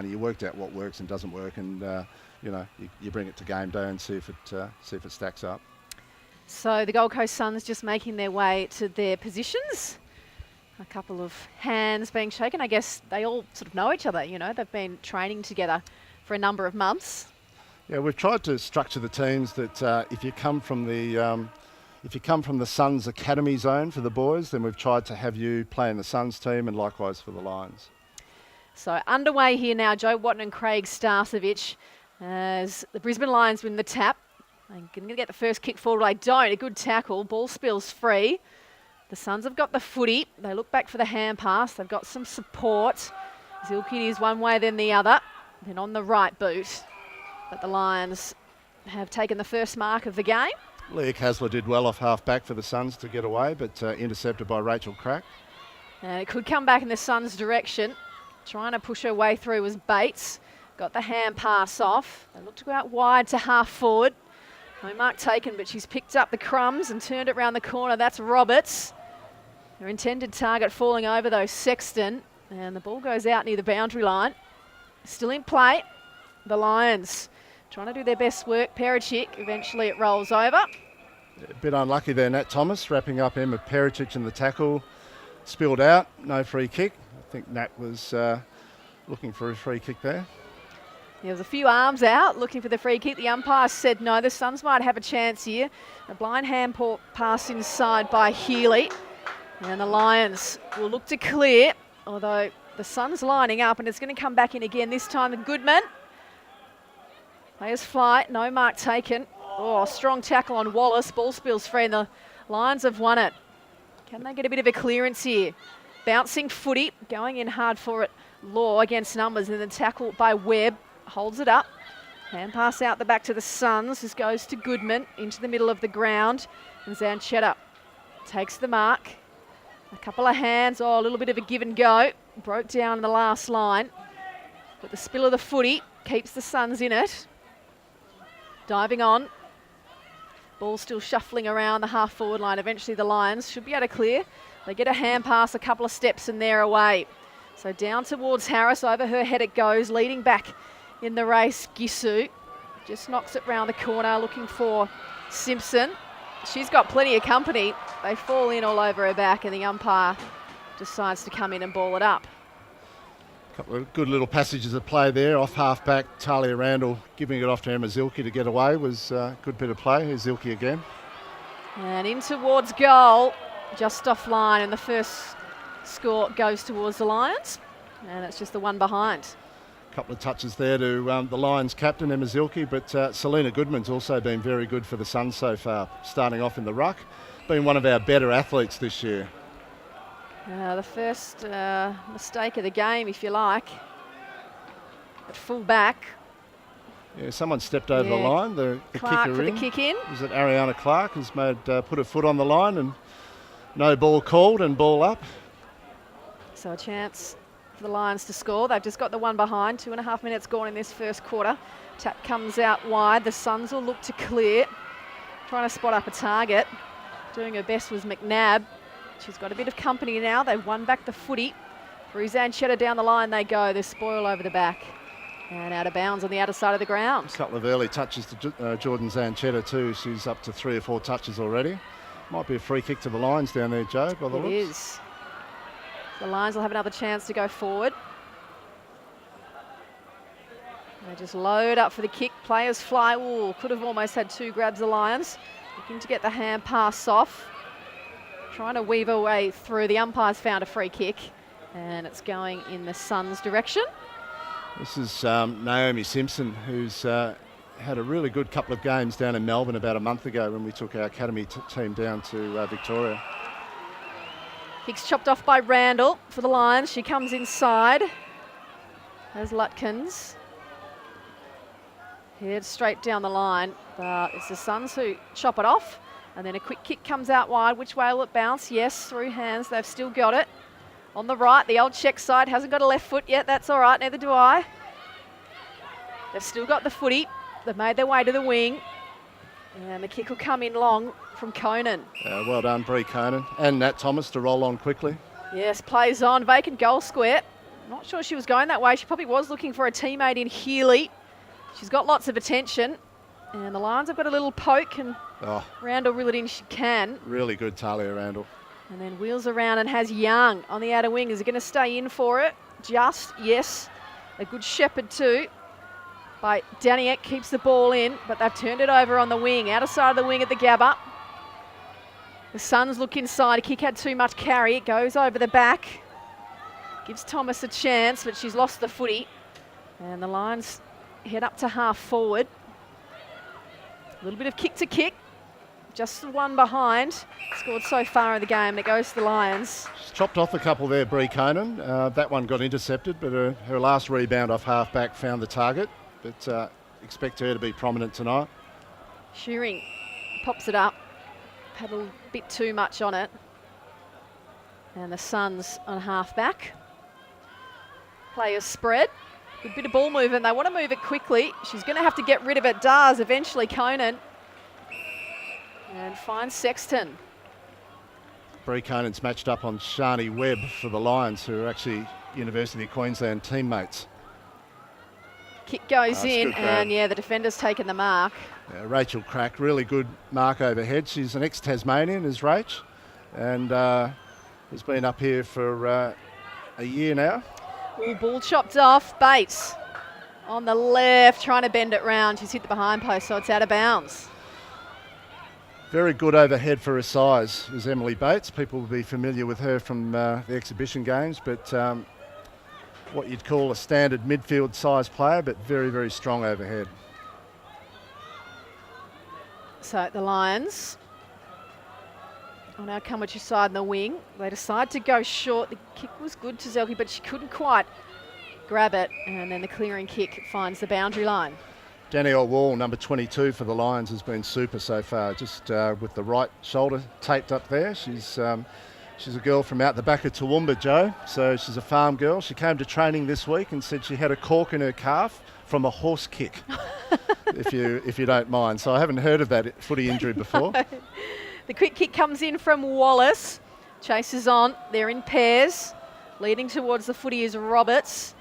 You worked out what works and doesn't work, and you bring it to game day and see if it stacks up. So the Gold Coast Suns just making their way to their positions. A couple of hands being shaken. I guess they all sort of know each other. They've been training together for a number of months. Yeah, we've tried to structure the teams that if you come from the Suns Academy zone for the boys, then we've tried to have you play in the Suns team, and likewise for the Lions. So underway here now, Joe Watton and Craig Starcevich as the Brisbane Lions win the tap. They're going to get the first kick forward. They don't. A good tackle. Ball spills free. The Suns have got the footy. They look back for the hand pass. They've got some support. Zilke is one way, then the other. Then on the right boot. But the Lions have taken the first mark of the game. Leah Kasler did well off half-back for the Suns to get away, but intercepted by Rachel Crack. And it could come back in the Suns' direction. Trying to push her way through was Bates. Got the hand pass off. They look to go out wide to half forward. No mark taken, but she's picked up the crumbs and turned it round the corner. That's Roberts. Her intended target falling over, though, Sexton. And the ball goes out near the boundary line. Still in play. The Lions trying to do their best work. Pericic, eventually it rolls over. A bit unlucky there, Nat Thomas, wrapping up Emma Pericic in the tackle. Spilled out, no free kick. I think Nat was looking for a free kick there. There was a few arms out looking for the free kick. The umpire said no, the Suns might have a chance here. A blind hand pass inside by Healy. And the Lions will look to clear, although the Suns lining up, and it's going to come back in again, this time with Goodman. Players fly, no mark taken. Oh, strong tackle on Wallace. Ball spills free and the Lions have won it. Can they get a bit of a clearance here? Bouncing footy, going in hard for it. Law against numbers, and then tackle by Webb. Holds it up. Hand pass out the back to the Suns. This goes to Goodman into the middle of the ground. And Zanchetta takes the mark. A couple of hands. Oh, a little bit of a give and go. Broke down in the last line. But the spill of the footy keeps the Suns in it. Diving on. Ball still shuffling around the half forward line. Eventually the Lions should be able to clear. They get a hand pass, a couple of steps, and they're away. So down towards Harris. Over her head it goes. Leading back in the race, Gisu. Just knocks it round the corner, looking for Simpson. She's got plenty of company. They fall in all over her back, and the umpire decides to come in and ball it up. A couple of good little passages of play there. Off half-back, Talia Randall giving it off to Emma Zilke to get away was a good bit of play. Here's Zilke again. And in towards goal, just offline, and the first score goes towards the Lions. And it's just the one behind. A couple of touches there to the Lions captain, Emma Zilke, but Selena Goodman's also been very good for the Suns so far, starting off in the ruck. Been one of our better athletes this year. The first mistake of the game, if you like. At full back. Yeah, someone stepped over the line. The Clark kicker for in. the kick in. Is it Ariana Clark has made put her foot on the line, and no ball called and ball up. So a chance for the Lions to score. They've just got the one behind. 2.5 minutes gone in this first quarter. Tap comes out wide. The Suns will look to clear. Trying to spot up a target. Doing her best was McNabb. She's got a bit of company now. They've won back the footy. Through Zanchetta down the line they go. There's spoil over the back. And out of bounds on the outer side of the ground. A couple of early touches to Jordan Zanchetta too. She's up to 3 or 4 touches already. Might be a free kick to the Lions down there, Joe, by the looks. It is. The Lions will have another chance to go forward. They just load up for the kick. Players fly. Ooh, could have almost had 2 grabs, the Lions. Looking to get the hand pass off. Trying to weave her way through. The umpire's found a free kick. And it's going in the Suns' direction. This is Naomi Simpson, who's had a really good couple of games down in Melbourne about a month ago when we took our academy team down to Victoria. Kick's chopped off by Randall for the Lions. She comes inside. There's Lutkins. Heads straight down the line, but it's the Suns who chop it off. And then a quick kick comes out wide. Which way will it bounce? Yes, through hands. They've still got it. On the right, the old check side hasn't got a left foot yet. That's all right, neither do I. They've still got the footy. They've made their way to the wing. And the kick will come in long from Conan. Well done, Bree Conan. And Nat Thomas to roll on quickly. Yes, plays on. Vacant goal square. Not sure she was going that way. She probably was looking for a teammate in Healy. She's got lots of attention. And the Lions have got a little poke, and Randall reel it in she can. Really good, Talia Randall. And then wheels around and has Young on the outer wing. Is he going to stay in for it? Just, yes. A good shepherd too. By Daniek, keeps the ball in, but they've turned it over on the wing. Outer side of the wing at the Gabba. The Suns look inside. A kick had too much carry. It goes over the back. Gives Thomas a chance, but she's lost the footy. And the Lions head up to half forward. A little bit of kick to kick. Just the one behind. Scored so far in the game. It goes to the Lions. She's chopped off a couple there, Bree Conan. That one got intercepted, but her last rebound off half-back found the target. But expect her to be prominent tonight. Shearing pops it up. Had a bit too much on it. And the Suns on half-back. Players spread. Good bit of ball movement. They want to move it quickly. She's going to have to get rid of it. Does eventually Conan. And finds Sexton. Bree Conan's matched up on Shani Webb for the Lions, who are actually University of Queensland teammates. Kick goes in, and yeah, the defender's taken the mark. Yeah, Rachel Crack, really good mark overhead. She's an ex-Tasmanian, is Rach, and has been up here for a year now. Ooh, ball chopped off. Bates on the left, trying to bend it round. She's hit the behind post, so it's out of bounds. Very good overhead for her size is Emily Bates. People will be familiar with her from the exhibition games, but what you'd call a standard midfield size player, but very, very strong overhead. So the Lions will now come at your side in the wing. They decide to go short. The kick was good to Zelke, but she couldn't quite grab it. And then the clearing kick finds the boundary line. Danielle Wall, number 22 for the Lions, has been super so far. Just with the right shoulder taped up there. She's a girl from out the back of Toowoomba, Joe. So she's a farm girl. She came to training this week and said she had a cork in her calf from a horse kick, if you don't mind. So I haven't heard of that footy injury before. The quick kick comes in from Wallace. Chases on. They're in pairs. Leading towards the footy is Roberts.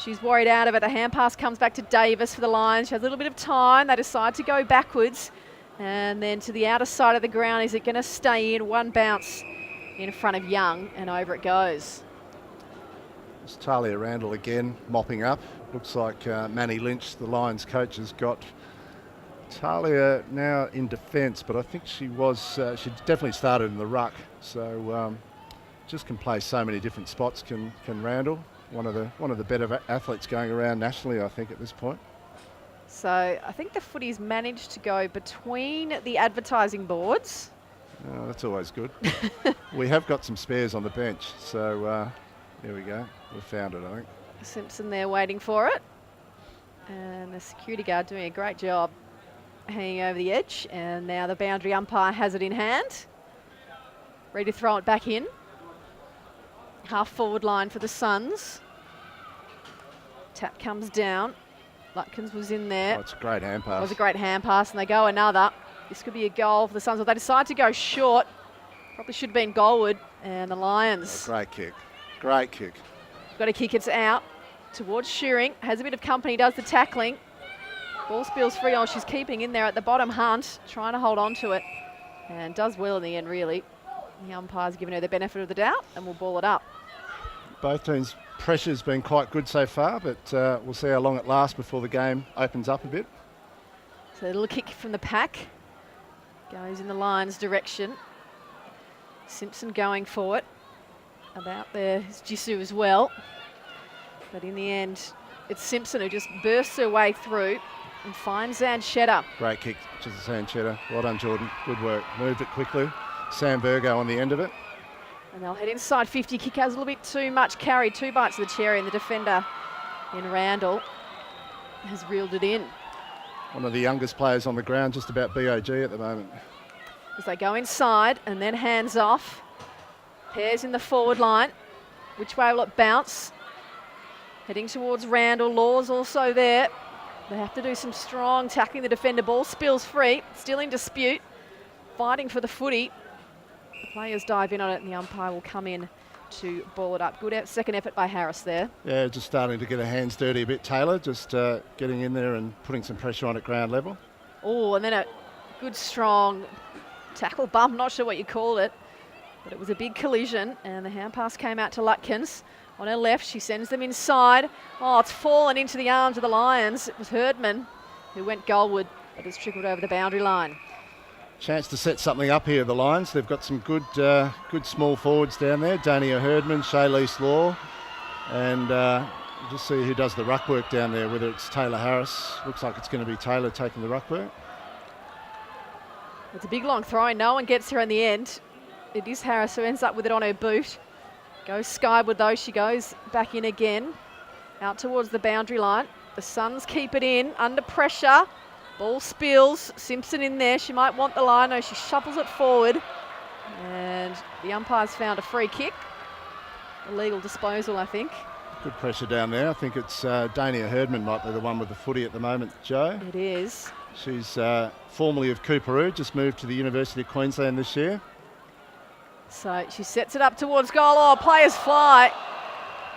She's worried out of it. The hand pass comes back to Davis for the Lions. She has a little bit of time. They decide to go backwards. And then to the outer side of the ground. Is it going to stay in? One bounce in front of Young, and over it goes. It's Talia Randall again, mopping up. Looks like Manny Lynch, the Lions coach, has got Talia now in defence, but I think she definitely started in the ruck. So just can play so many different spots, can Randall. One of the better athletes going around nationally, I think, at this point. So I think the footy's managed to go between the advertising boards. Oh, that's always good. We have got some spares on the bench, so there we go. We've found it, I think. Simpson there waiting for it. And the security guard doing a great job hanging over the edge. And now the boundary umpire has it in hand. Ready to throw it back in. Half forward line for the Suns. Tap comes down. Lutkins was in there. Oh, it's a great hand pass. It was a great hand pass, and they go another. This could be a goal for the Suns, but they decide to go short. Probably should have been goalward. And the Lions. Oh, great kick. Great kick. Got a kick, it's out towards Shearing. Has a bit of company, does the tackling. Ball spills free. Oh, she's keeping in there at the bottom. Hunt trying to hold on to it. And does well in the end, really. The umpire's given her the benefit of the doubt and will ball it up. Both teams' pressure's been quite good so far, but we'll see how long it lasts before the game opens up a bit. So a little kick from the pack. Goes in the Lions' direction. Simpson going for it. About there is Jisoo as well. But in the end, it's Simpson who just bursts her way through and finds Zanchetta. Great kick to Zanchetta. Well done, Jordan. Good work. Moved it quickly. Sam Virgo on the end of it. And they'll head inside 50. Kick has a little bit too much carry. 2 bites of the cherry, and the defender in Randall has reeled it in. One of the youngest players on the ground, just about BOG at the moment. As they go inside and then hands off. Pairs in the forward line. Which way will it bounce? Heading towards Randall. Law's also there. They have to do some strong tackling. The defender ball spills free. Still in dispute. Fighting for the footy. The players dive in on it and the umpire will come in to ball it up. Good second effort by Harris there. Yeah, just starting to get her hands dirty a bit, Taylor. Just getting in there and putting some pressure on at ground level. Oh, and then a good strong tackle bump. Not sure what you called it, but it was a big collision, and the hand pass came out to Lutkins. On her left, she sends them inside. Oh, it's fallen into the arms of the Lions. It was Herdman who went goalward, but it's trickled over the boundary line. Chance to set something up here, the Lions. They've got some good small forwards down there. Dania Herdman, Shaylease Law, and just see who does the ruck work down there, whether it's Taylor Harris. Looks like it's going to be Taylor taking the ruck work. It's a big long throw. No one gets her in the end. It is Harris who ends up with it on her boot. Goes skyward though. She goes back in again. Out towards the boundary line. The Suns keep it in under pressure. Ball spills. Simpson in there. She might want the line. No, she shuffles it forward. And the umpire's found a free kick. Illegal disposal, I think. Good pressure down there. I think it's Dania Herdman might be the one with the footy at the moment, Joe. It is. She's formerly of Coorparoo, just moved to the University of Queensland this year. So she sets it up towards goal. Oh, players fly.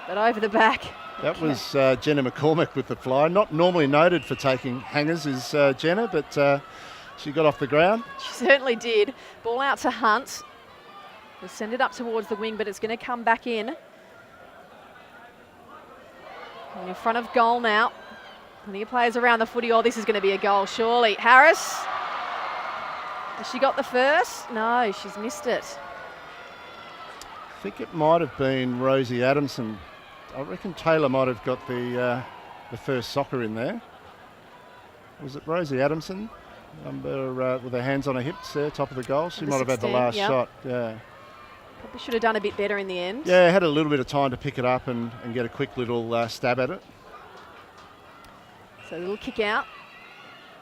But over the back. That was Jenna McCormick with the fly. Not normally noted for taking hangers is Jenna, but she got off the ground. She certainly did. Ball out to Hunt. We'll send it up towards the wing, but it's going to come back in. And in front of goal now. Plenty of players around the footy. Oh, this is going to be a goal, surely. Harris. Has she got the first? No, she's missed it. I think it might have been Rosie Adamson. I reckon Taylor might have got the first soccer in there. Was it Rosie Adamson? Number with her hands on her hips there, top of the goal. She might have had the last shot. Yeah. Probably should have done a bit better in the end. Yeah, had a little bit of time to pick it up and get a quick little stab at it. So a little kick out.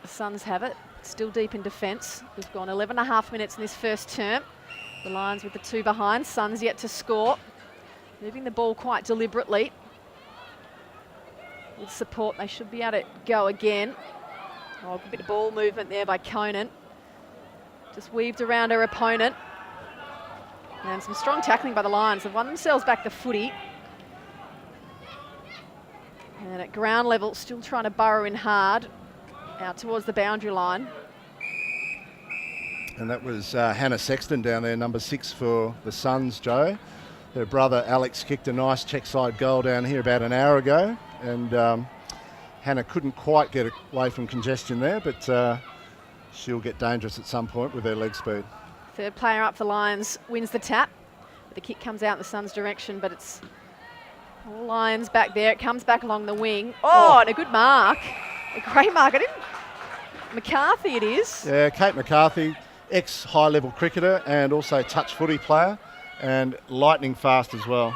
The Suns have it. Still deep in defence. We've gone 11 and a half minutes in this first term. The Lions with the two behind. Suns yet to score. Moving the ball quite deliberately. With support, they should be able to go again. Oh, a bit of ball movement there by Conan. Just weaved around her opponent. And some strong tackling by the Lions. They've won themselves back the footy. And at ground level, still trying to burrow in hard. Out towards the boundary line. And that was Hannah Sexton down there, number 6 for the Suns, Joe. Her brother Alex kicked a nice check side goal down here about an hour ago. And Hannah couldn't quite get away from congestion there, but she'll get dangerous at some point with her leg speed. Third player up for Lions wins the tap. The kick comes out in the Suns' direction, but it's all Lions back there. It comes back along the wing. Oh, and a good mark. A great mark. McCarthy it is. Yeah, Kate McCarthy, ex-high-level cricketer and also touch footy player, and lightning fast as well.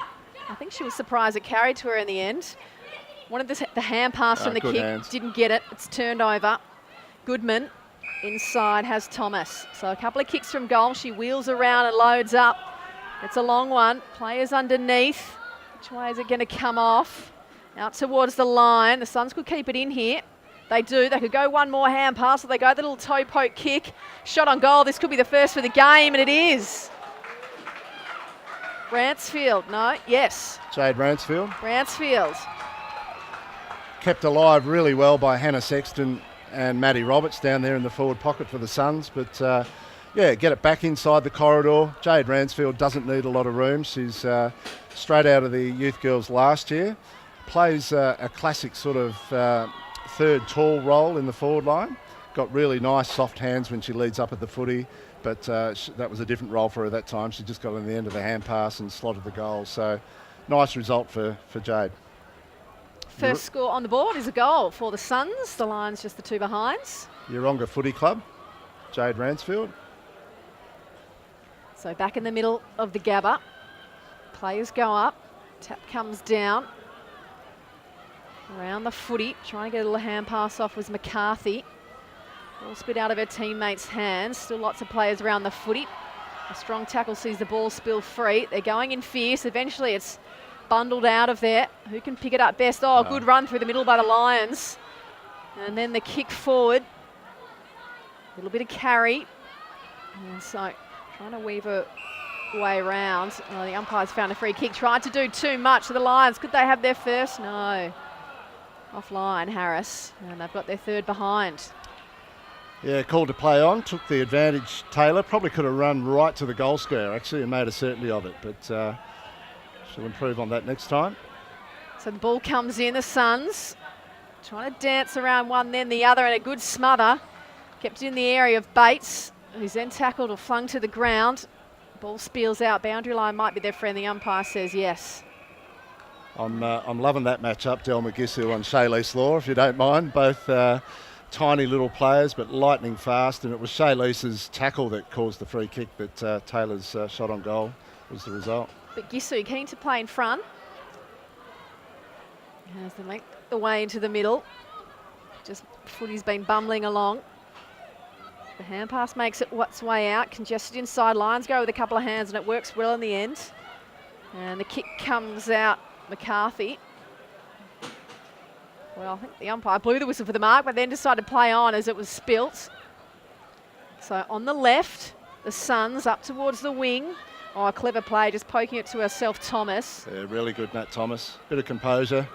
I think she was surprised it carried to her in the end. Wanted the hand pass from the kick, hands. Didn't get it. It's turned over. Goodman inside has Thomas. So a couple of kicks from goal. She wheels around and loads up. It's a long one. Players underneath. Which way is it going to come off? Out towards the line. The Suns could keep it in here. They do. They could go one more hand pass, or they go the little toe poke kick. Shot on goal. This could be the first for the game, and it is. Bransfield, no, yes. Jade Bransfield. Bransfield. Kept alive really well by Hannah Sexton and Maddie Roberts down there in the forward pocket for the Suns. But yeah, get it back inside the corridor. Jade Bransfield doesn't need a lot of room. She's straight out of the youth girls last year. Plays a classic sort of third tall role in the forward line. Got really nice soft hands when she leads up at the footy. But that was a different role for her that time. She just got on the end of the hand pass and slotted the goal. So nice result for Jade. First score on the board is a goal for the Suns. The Lions just the two behinds. Yeronga Footy Club, Jade Bransfield. So back in the middle of the Gabba. Players go up. Tap comes down. Around the footy. Trying to get a little hand pass off was McCarthy. Ball spit out of her teammates' hands. Still lots of players around the footy. A strong tackle sees the ball spill free. They're going in fierce. Eventually it's bundled out of there. Who can pick it up best? Oh, good run through the middle by the Lions. And then the kick forward. A little bit of carry. And so trying to weave a way round. Well, the umpires found a free kick, tried to do too much to the Lions. Could they have their first? No. Offline, Harris, and they've got their third behind. Yeah, called to play on, took the advantage. Taylor probably could have run right to the goal square actually and made a certainty of it, but she'll improve on that next time. So the ball comes in, the Suns trying to dance around one then the other, and a good smother. Kept in the area of Bates, who's then tackled or flung to the ground. Ball speels out, boundary line might be their friend, the umpire says yes. I'm loving that matchup, Del McGissu and Shaylease Law, if you don't mind. Both tiny little players, but lightning fast, and it was Shaylease's tackle that caused the free kick, that Taylor's shot on goal was the result. But Gisu keen to play in front. Has to make the way into the middle. Just footy's been bumbling along. The hand pass makes its way out, congested inside. Lions go with a couple of hands and it works well in the end. And the kick comes out, McCarthy. Well, I think the umpire blew the whistle for the mark, but then decided to play on as it was spilt. So on the left, the Suns up towards the wing. Oh, a clever play, just poking it to herself, Thomas. Yeah, really good, Nat Thomas. Bit of composure.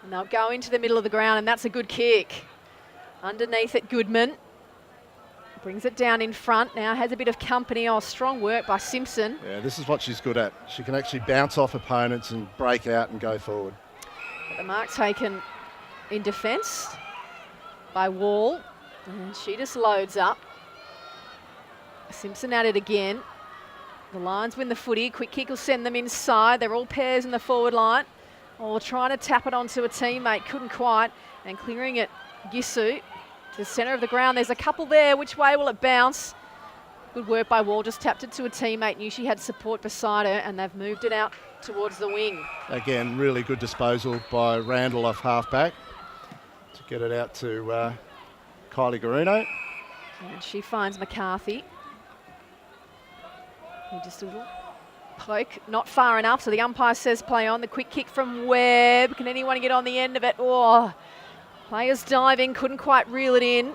And they'll go into the middle of the ground, and that's a good kick. Underneath it, Goodman. Brings it down in front, now has a bit of company. Oh, strong work by Simpson. Yeah, this is what she's good at. She can actually bounce off opponents and break out and go forward. But the mark taken in defence by Wall. And she just loads up. Simpson at it again. The Lions win the footy. Quick kick will send them inside. They're all pairs in the forward line. Oh, trying to tap it onto a teammate. Couldn't quite. And clearing it, Gisu. To the centre of the ground, there's a couple there. Which way will it bounce? Good work by Wall, just tapped it to a teammate, knew she had support beside her, and they've moved it out towards the wing. Again, really good disposal by Randall off half-back to get it out to Kylie Garuno. And she finds McCarthy. Just a little poke, not far enough, so the umpire says play on. The quick kick from Webb, can anyone get on the end of it? Oh, players diving, couldn't quite reel it in.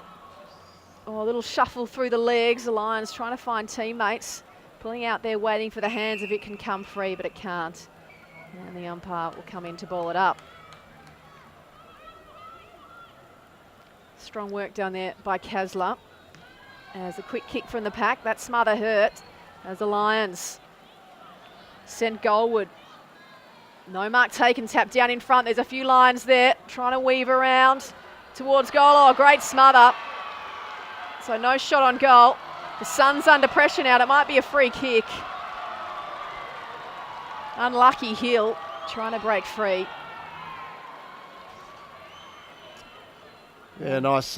Oh, a little shuffle through the legs. The Lions trying to find teammates. Pulling out there, waiting for the hands if it can come free, but it can't. And the umpire will come in to ball it up. Strong work down there by Kasler. As a quick kick from the pack, that smother hurt. As the Lions send goalward. No mark taken, tap down in front. There's a few Lions there, trying to weave around towards goal. Oh, great smother. So no shot on goal. The Suns under pressure now. It might be a free kick. Unlucky Hill trying to break free. Yeah, nice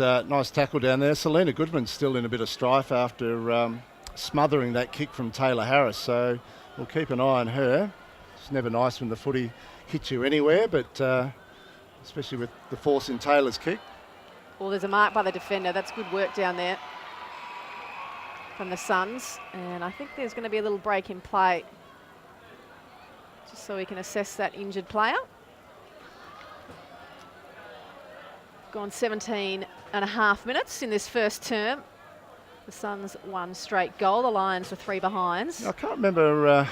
tackle down there. Selena Goodman's still in a bit of strife after smothering that kick from Taylor Harris, so we'll keep an eye on her. It's never nice when the footy hits you anywhere, but especially with the force in Taylor's kick. Well, there's a mark by the defender. That's good work down there from the Suns. And I think there's going to be a little break in play just so we can assess that injured player. Gone 17 and a half minutes in this first term. The Suns one straight goal. The Lions are three behinds. I can't remember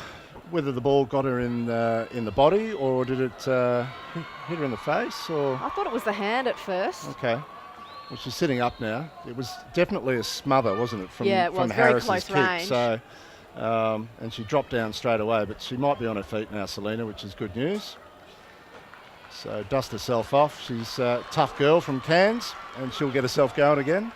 whether the ball got her in the body or did it hit her in the face, or... I thought it was the hand at first. Okay. Well, she's sitting up now. It was definitely a smother, wasn't it? From, yeah, it was from very Harris's close kick. range. So, and she dropped down straight away, but she might be on her feet now, Selena, which is good news. So dust herself off. She's a tough girl from Cairns, and she'll get herself going again.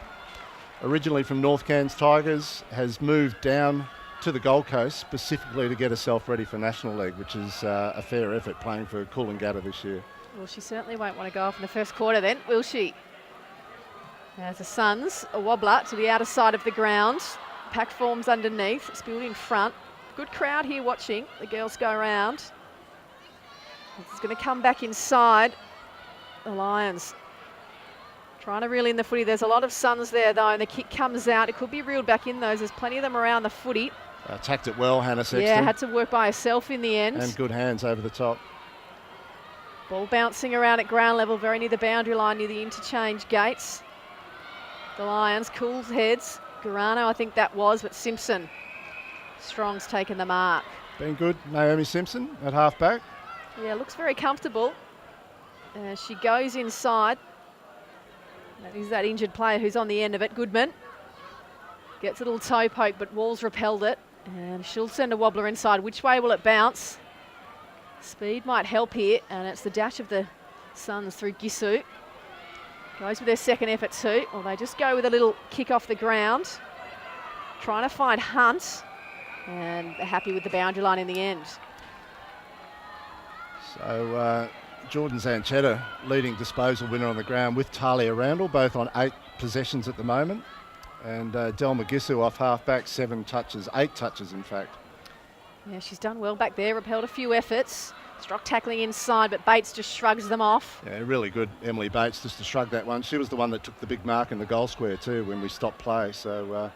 Originally from North Cairns Tigers, has moved down to the Gold Coast specifically to get herself ready for National League, which is a fair effort playing for Coolangatta this year. Well, she certainly won't want to go off in the first quarter then, will she? As the Suns, a wobbler to the outer side of the ground. Pack forms underneath, spilled in front. Good crowd here watching. The girls go around. It's going to come back inside. The Lions trying to reel in the footy. There's a lot of Suns there though, and the kick comes out. It could be reeled back in those. There's plenty of them around the footy. Attacked it well, Hannah Sexton. Yeah, had to work by herself in the end. And good hands over the top. Ball bouncing around at ground level, very near the boundary line, near the interchange gates. The Lions, cool heads. Garano, I think that was, but Simpson Strong's taken the mark. Been good, Naomi Simpson at half-back. Yeah, looks very comfortable. She goes inside. That is that injured player who's on the end of it, Goodman. Gets a little toe poke, but Walls repelled it. And she'll send a wobbler inside. Which way will it bounce? Speed might help here, and it's the dash of the Suns through Gisu. Goes with their second effort too, or they just go with a little kick off the ground. Trying to find Hunt, and they're happy with the boundary line in the end. So Jordan Zanchetta, leading disposal winner on the ground with Talia Randall, both on 8 possessions at the moment. And Del Magisu off half-back, 7 touches, 8 touches in fact. Yeah, she's done well back there, repelled a few efforts. Strock tackling inside, but Bates just shrugs them off. Yeah, really good, Emily Bates, just to shrug that one. She was the one that took the big mark in the goal square too when we stopped play, so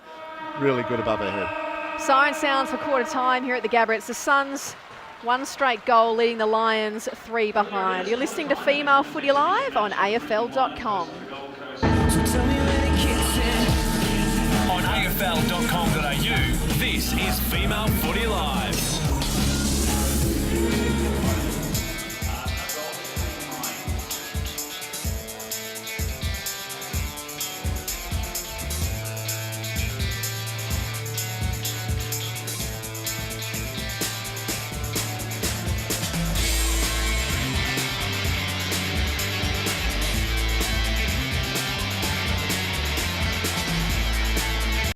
really good above her head. Siren sounds for quarter time here at the Gabba. It's the Suns, 1 straight goal, leading the Lions 3 behind. You're listening to Female Footy Live on AFL.com. On AFL.com.au, this is Female Footy Live.